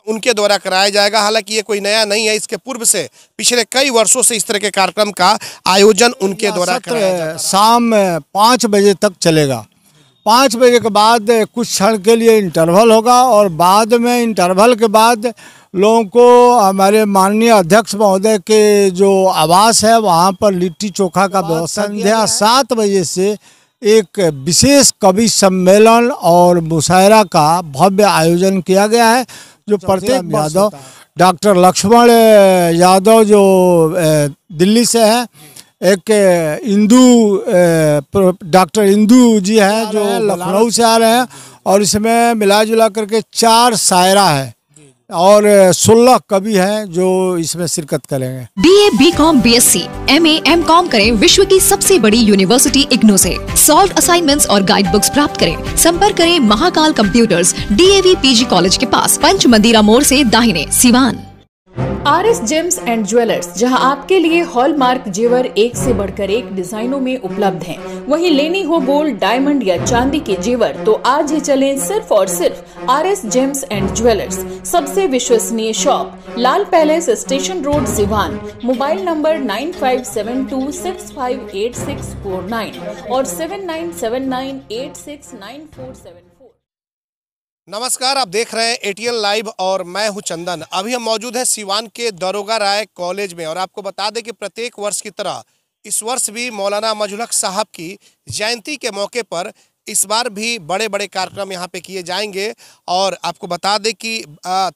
उनके द्वारा कराया जाएगा। हालांकि ये कोई नया नहीं है, इसके पूर्व से पिछले कई वर्षों से इस तरह के कार्यक्रम का आयोजन उनके द्वारा कराया जाता है। शाम 5 बजे तक चलेगा। 5 बजे के बाद कुछ क्षण के लिए इंटरवल होगा और बाद में इंटरवल के बाद लोगों को हमारे माननीय अध्यक्ष महोदय के जो आवास है वहाँ पर लिट्टी चोखा का व्यवस्था। संध्या 7 बजे से एक विशेष कवि सम्मेलन और मुशायरा का भव्य आयोजन किया गया है, जो प्रत्येक यादव डॉक्टर लक्ष्मण यादव जो दिल्ली से है, एक डॉक्टर इंदू जी हैं जो लखनऊ से आ रहे हैं, और इसमें मिला जुला करके 4 शायरा है और 16 कवि हैं जो इसमें शिरकत करेंगे। BA, BCom, BSc, MA, MCom करें विश्व की सबसे बड़ी यूनिवर्सिटी इग्नू से। सॉल्व असाइनमेंट्स और गाइड बुक्स प्राप्त करें। संपर्क करें Mahakal computers, DAV PG college के पास, पंच मंदिरा मोड़ से दाहिने, Siwan. RS James and jewellers, जहां आपके लिए हॉलमार्क जेवर एक से बढ़कर एक डिजाइनों में उपलब्ध हैं। वहीं लेनी हो गोल्ड, डायमंड या चांदी के जेवर तो आज ही चलें सिर्फ और सिर्फ RS जेम्स एंड ज्वेलर्स। सबसे विश्वसनीय shop, Lal palace, station road, Siwan. Mobile number 9572658649 और 7979869474। नमस्कार, आप देख रहे हैं ATN लाइव और मैं हूं चंदन। अभी हम मौजूद हैं सिवान के दरोगा राय कॉलेज में, और आपको बता दें कि प्रत्येक वर्ष की तरह इस वर्ष भी मौलाना मजहरुल हक साहब की जयंती के मौके पर इस बार भी बड़े बड़े कार्यक्रम यहां पे किए जाएंगे। और आपको बता दें कि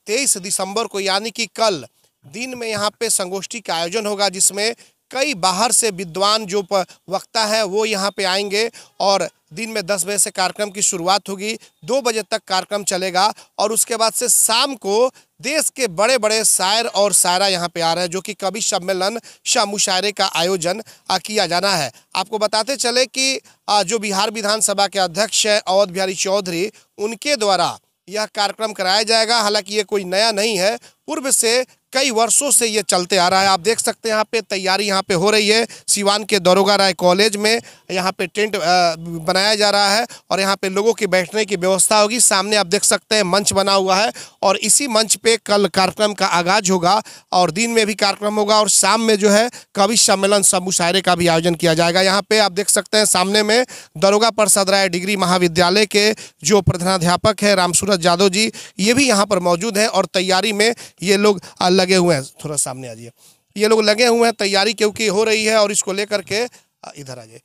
23 दिसंबर को यानी कि कल दिन में यहां पे संगोष्ठी का आयोजन होगा, जिसमें कई बाहर से विद्वान जो वक्ता हैं वो यहाँ पे आएंगे। और दिन में 10 बजे से कार्यक्रम की शुरुआत होगी, 2 बजे तक कार्यक्रम चलेगा, और उसके बाद से शाम को देश के बड़े बड़े शायर और शायरा यहाँ पे आ रहे हैं, जो कि कवि सम्मेलन शाह मुशायरे का आयोजन किया जाना है। आपको बताते चले कि जो बिहार विधानसभा के अध्यक्ष हैं अवध बिहारी चौधरी, उनके द्वारा यह कार्यक्रम कराया जाएगा। हालांकि ये कोई नया नहीं है, पूर्व से कई वर्षों से ये चलते आ रहा है। आप देख सकते हैं यहाँ पे तैयारी यहाँ पे हो रही है। सिवान के दरोगा राय कॉलेज में यहाँ पे टेंट बनाया जा रहा है और यहाँ पे लोगों की बैठने की व्यवस्था होगी। सामने आप देख सकते हैं मंच बना हुआ है, और इसी मंच पे कल कार्यक्रम का आगाज होगा, और दिन में भी कार्यक्रम होगा, और शाम में जो है कवि सम्मेलन शाह मुशायरे का भी आयोजन किया जाएगा। यहाँ पे आप देख सकते हैं सामने में दरोगा प्रसाद राय डिग्री महाविद्यालय के जो प्रधानाध्यापक है रामसूरत यादव जी, ये भी यहाँ पर मौजूद हैं, और तैयारी में ये लोग लगे हुए हैं। थोड़ा सामने आ जाइए, ये लोग लगे हुए हैं, तैयारी क्योंकि हो रही है, और इसको लेकर के इधर आ जाइए।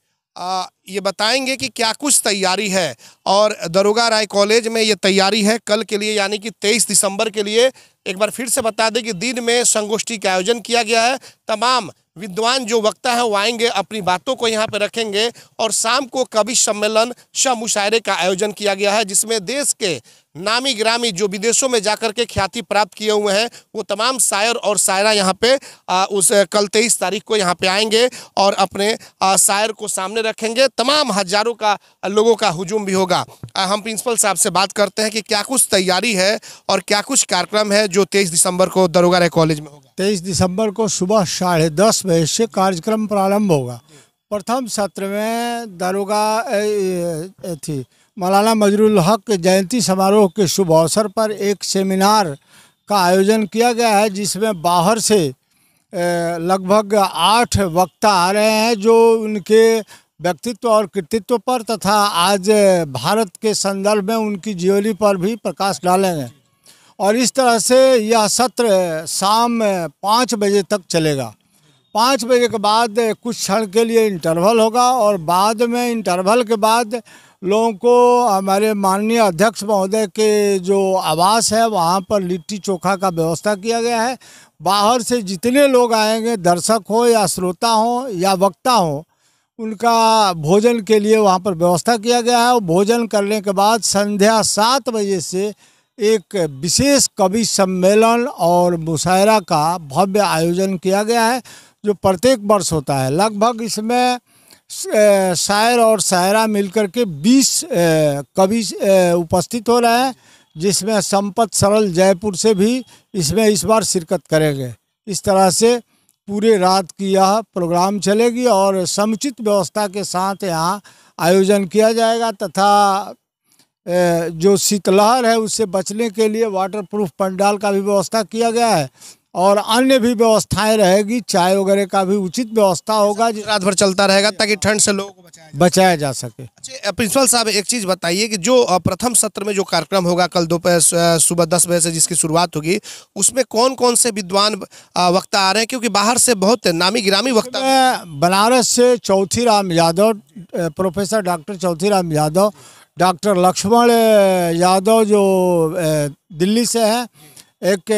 ये बताएंगे कि क्या कुछ तैयारी है। और दरोगा राय कॉलेज में ये तैयारी है कल के लिए, यानी कि 23 दिसंबर के लिए। एक बार फिर से बता दें कि दिन में संगोष्ठी का आयोजन किया गया है। तमाम विद्वान जो वक्ता है वो आएंगे, अपनी बातों को यहाँ पे रखेंगे, और शाम को कवि सम्मेलन शाह मुशायरे का आयोजन किया गया है, जिसमें देश के नामी ग्रामी जो विदेशों में जाकर के ख्याति प्राप्त किए हुए हैं वो तमाम शायर और शायरा यहाँ पे उस कल 23 तारीख को यहाँ पे आएंगे और अपने शायर को सामने रखेंगे। तमाम हजारों का लोगों का हुजूम भी होगा। हम प्रिंसिपल साहब से बात करते हैं कि क्या कुछ तैयारी है और क्या कुछ कार्यक्रम है जो 23 दिसंबर को दरोगा राय कॉलेज में होगा। 23 दिसंबर को सुबह 10:30 बजे से कार्यक्रम प्रारंभ होगा। प्रथम सत्र में दरोगा थी मौलाना मजहरुल हक जयंती समारोह के शुभ अवसर पर एक सेमिनार का आयोजन किया गया है, जिसमें बाहर से लगभग 8 वक्ता आ रहे हैं, जो उनके व्यक्तित्व और कृतित्व पर तथा आज भारत के संदर्भ में उनकी जीवनी पर भी प्रकाश डालेंगे। और इस तरह से यह सत्र शाम 5 बजे तक चलेगा। 5 बजे के बाद कुछ क्षण के लिए इंटरवल होगा, और बाद में इंटरवल के बाद लोगों को हमारे माननीय अध्यक्ष महोदय के जो आवास है वहाँ पर लिट्टी चोखा का व्यवस्था किया गया है। बाहर से जितने लोग आएंगे, दर्शक हो या श्रोता हो या वक्ता हो, उनका भोजन के लिए वहाँ पर व्यवस्था किया गया है। और भोजन करने के बाद संध्या 7 बजे से एक विशेष कवि सम्मेलन और मुशायरा का भव्य आयोजन किया गया है, जो प्रत्येक वर्ष होता है। लगभग इसमें शायर और शायरा मिलकर के 20 कवि उपस्थित हो रहे हैं, जिसमें संपत सरल जयपुर से भी इसमें इस बार शिरकत करेंगे। इस तरह से पूरे रात की यह प्रोग्राम चलेगी और समुचित व्यवस्था के साथ यहाँ आयोजन किया जाएगा, तथा जो शीतलहर है उससे बचने के लिए वाटर प्रूफ पंडाल का भी व्यवस्था किया गया है और अन्य भी व्यवस्थाएं रहेगी, चाय वगैरह का भी उचित व्यवस्था होगा, रात भर चलता रहेगा ताकि ठंड से लोगों को बचाया जा सके। अच्छा प्रिंसिपल साहब, एक चीज़ बताइए कि जो प्रथम सत्र में जो कार्यक्रम होगा कल दोपहर सुबह 10 बजे से जिसकी शुरुआत होगी, उसमें कौन कौन से विद्वान वक्ता आ रहे हैं? क्योंकि बाहर से बहुत नामी गिरामी वक्ता। बनारस से Chauthiram Yadav, professor doctor Chauthiram Yadav, doctor Laxman Yadav जो दिल्ली से हैं, एक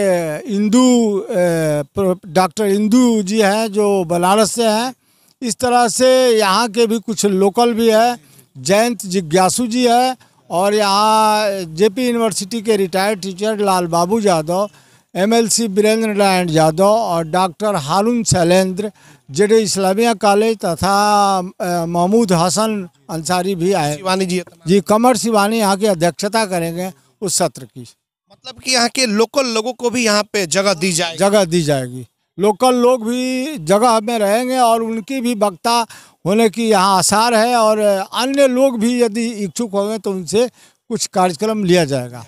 डॉक्टर इंदू जी हैं जो बनारस से हैं। इस तरह से यहाँ के भी कुछ लोकल भी है, जयंत जिज्ञासु जी है, और यहाँ जेपी यूनिवर्सिटी के रिटायर्ड टीचर लाल बाबू यादव, एमएलसी बीरेंद्र नारायण यादव और डॉक्टर हारून शैलेंद्र जेडे इस्लामिया कॉलेज तथा महमूद हसन अंसारी भी आए। शिवानी जी कमर शिवानी यहाँ की अध्यक्षता करेंगे उस सत्र की। मतलब कि यहाँ के लोकल लोगों को भी यहाँ पे जगह दी जाएगी। लोकल लोग भी जगह में रहेंगे और उनकी भी वक्ता होने की यहाँ आसार है, और अन्य लोग भी यदि इच्छुक होंगे तो उनसे कुछ कार्यक्रम लिया जाएगा।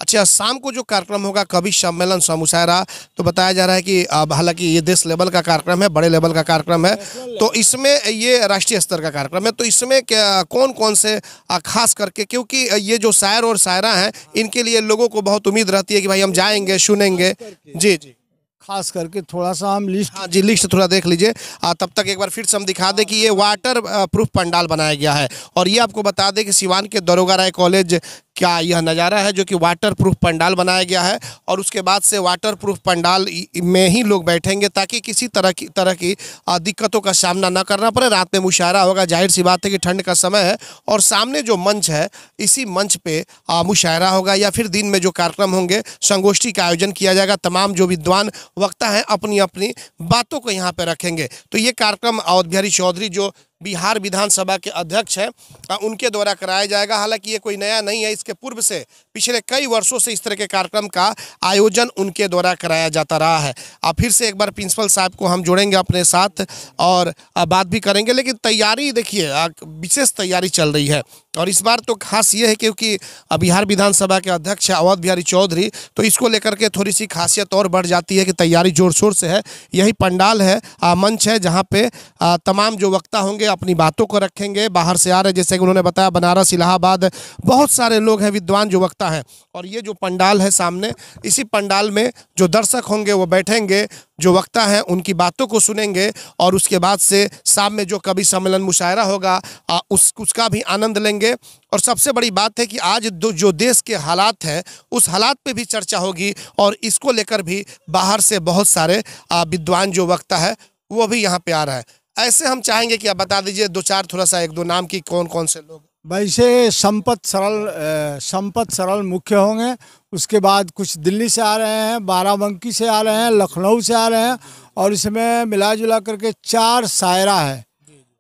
अच्छा, शाम को जो कार्यक्रम होगा कवि सम्मेलन मुशायरा, तो बताया जा रहा है कि हालांकि ये देश लेवल का कार्यक्रम है, बड़े लेवल का कार्यक्रम है, तो इसमें ये राष्ट्रीय स्तर का कार्यक्रम है, तो इसमें क्या कौन कौन से खास करके, क्योंकि ये जो शायर और शायरा हैं इनके लिए लोगों को बहुत उम्मीद रहती है कि भाई हम जाएंगे सुनेंगे। जी जी, खास करके थोड़ा सा हम लिस्ट, हाँ जी लिस्ट थोड़ा देख लीजिए। तब तक एक बार फिर से हम दिखा दें कि ये वाटर प्रूफ पंडाल बनाया गया है, और ये आपको बता दें कि सिवान के दरोगा राय कॉलेज क्या यह नज़ारा है जो कि वाटर प्रूफ पंडाल बनाया गया है, और उसके बाद से वाटर प्रूफ पंडाल में ही लोग बैठेंगे ताकि किसी तरह की दिक्कतों का सामना न करना पड़े। रात में मुशायरा होगा, जाहिर सी बात है कि ठंड का समय है, और सामने जो मंच है इसी मंच पे मुशायरा होगा, या फिर दिन में जो कार्यक्रम होंगे संगोष्ठी का आयोजन किया जाएगा। तमाम जो विद्वान वक्ता हैं अपनी अपनी बातों को यहाँ पे रखेंगे। तो ये कार्यक्रम अवध बिहारी चौधरी जो बिहार विधानसभा के अध्यक्ष हैं उनके द्वारा कराया जाएगा। हालांकि ये कोई नया नहीं है, इसके पूर्व से पिछले कई वर्षों से इस तरह के कार्यक्रम का आयोजन उनके द्वारा कराया जाता रहा है। फिर से एक बार प्रिंसिपल साहब को हम जोड़ेंगे अपने साथ और बात भी करेंगे, लेकिन तैयारी देखिए विशेष तैयारी चल रही है, और इस बार तो खास ये है क्योंकि बिहार विधानसभा के अध्यक्ष अवध बिहारी चौधरी, तो इसको लेकर के थोड़ी सी खासियत और बढ़ जाती है कि तैयारी जोर शोर से है। यही पंडाल है, मंच है जहाँ पे तमाम जो वक्ता होंगे अपनी बातों को रखेंगे। बाहर से आ रहे, जैसे कि उन्होंने बताया, बनारस, इलाहाबाद, बहुत सारे लोग हैं विद्वान जो वक्ता हैं, और ये जो पंडाल है सामने, इसी पंडाल में जो दर्शक होंगे वो बैठेंगे, जो वक्ता हैं उनकी बातों को सुनेंगे, और उसके बाद से शाम में जो कवि सम्मेलन मुशायरा होगा उसका भी आनंद लेंगे। और सबसे बड़ी बात है कि आज जो देश के हालात हैं उस हालात पे भी चर्चा होगी, और इसको लेकर भी बाहर से बहुत सारे विद्वान जो वक्ता है वो भी यहाँ पे आ रहा है। ऐसे हम चाहेंगे कि आप बता दीजिए दो चार थोड़ा सा एक दो नाम की कौन कौन से लोग। वैसे संपत सरल मुख्य होंगे, उसके बाद कुछ दिल्ली से आ रहे हैं, बाराबंकी से आ रहे हैं, लखनऊ से आ रहे हैं, और इसमें मिला जुला करके 4 शायरा है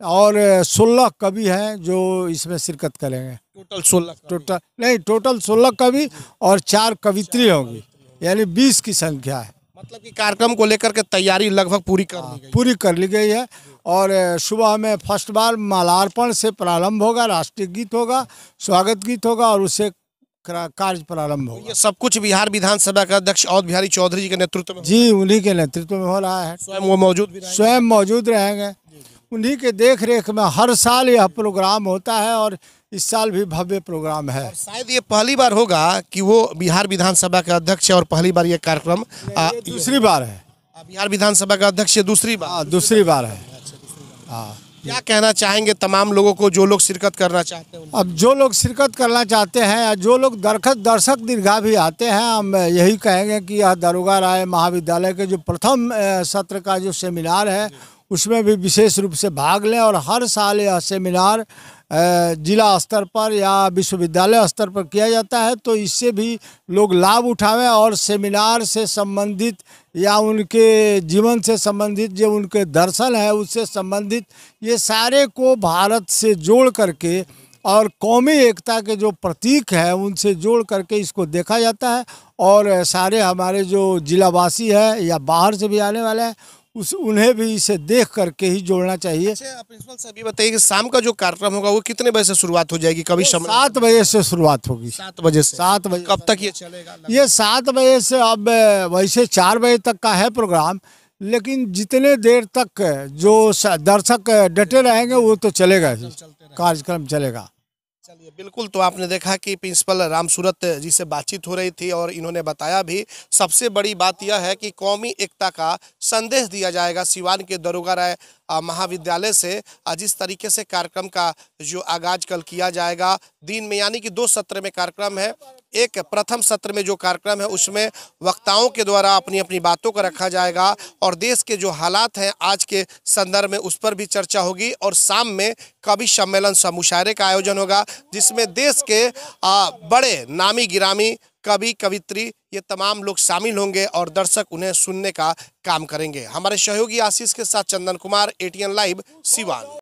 और 16 कवि हैं जो इसमें शिरकत करेंगे। टोटल 16 कवि और 4 कवित्री होंगी, यानी 20 की संख्या है। मतलब कि कार्यक्रम को लेकर के तैयारी लगभग पूरी कर ली गई है, और सुबह में फर्स्ट बार मालार्पण से प्रारंभ होगा, राष्ट्रीय गीत होगा, स्वागत गीत होगा, और उससे कार्य प्रारंभ होगा। ये सब कुछ बिहार विधानसभा के अध्यक्ष अवध बिहारी चौधरी जी के नेतृत्व में? जी, उन्हीं के नेतृत्व में हो रहा है। स्वयं मौजूद रहेंगे। उन्हीं के देख रेख में हर साल यह प्रोग्राम होता है, और इस साल भी भव्य प्रोग्राम है। शायद ये पहली बार होगा कि वो बिहार विधानसभा के अध्यक्ष है, और पहली बार ये कार्यक्रम दूसरी बार है। बिहार विधानसभा का अध्यक्ष दूसरी बार है। हाँ, क्या कहना चाहेंगे तमाम लोगों को जो लोग शिरकत करना चाहते हैं? अब जो लोग शिरकत करना चाहते हैं या जो लोग दर्शक दीर्घा भी आते हैं, हम यही कहेंगे कि यह दरोगा राय महाविद्यालय के जो प्रथम सत्र का जो सेमिनार है उसमें भी विशेष रूप से भाग लें, और हर साल यह सेमिनार जिला स्तर पर या विश्वविद्यालय स्तर पर किया जाता है, तो इससे भी लोग लाभ उठावें, और सेमिनार से संबंधित या उनके जीवन से संबंधित जो उनके दर्शन है उससे संबंधित ये सारे को भारत से जोड़ करके और कौमी एकता के जो प्रतीक है उनसे जोड़ करके इसको देखा जाता है। और सारे हमारे जो जिलावासी है या बाहर से भी आने वाले हैं उन्हें भी इसे देख करके ही जोड़ना चाहिए। अच्छा प्रिंसिपल साहब ये बताइए कि शाम का जो कार्यक्रम होगा वो कितने बजे से शुरुआत हो जाएगी? कभी समय 7 बजे से शुरुआत होगी। 7 बजे से 7 बजे कब तक ये चलेगा? ये 7 बजे से, अब वैसे 4 बजे तक का है प्रोग्राम, लेकिन जितने देर तक जो दर्शक डटे रहेंगे वो तो चलेगा ही, कार्यक्रम चलेगा। चलिए बिल्कुल, तो आपने देखा कि प्रिंसिपल रामसूरत जी से बातचीत हो रही थी और इन्होंने बताया भी सबसे बड़ी बात यह है कि कौमी एकता का संदेश दिया जाएगा सिवान के दरोगा राय महाविद्यालय से। जिस तरीके से कार्यक्रम का जो आगाज कल किया जाएगा दिन में, यानी कि 2 सत्र में कार्यक्रम है। एक प्रथम सत्र में जो कार्यक्रम है उसमें वक्ताओं के द्वारा अपनी अपनी बातों को रखा जाएगा और देश के जो हालात हैं आज के संदर्भ में उस पर भी चर्चा होगी। और शाम में कवि सम्मेलन सह मुशायरे का आयोजन होगा जिसमें देश के बड़े नामी गिरामी कवि कवित्री ये तमाम लोग शामिल होंगे और दर्शक उन्हें सुनने का काम करेंगे। हमारे सहयोगी आशीष के साथ चंदन कुमार, एटीएन लाइव, सिवान।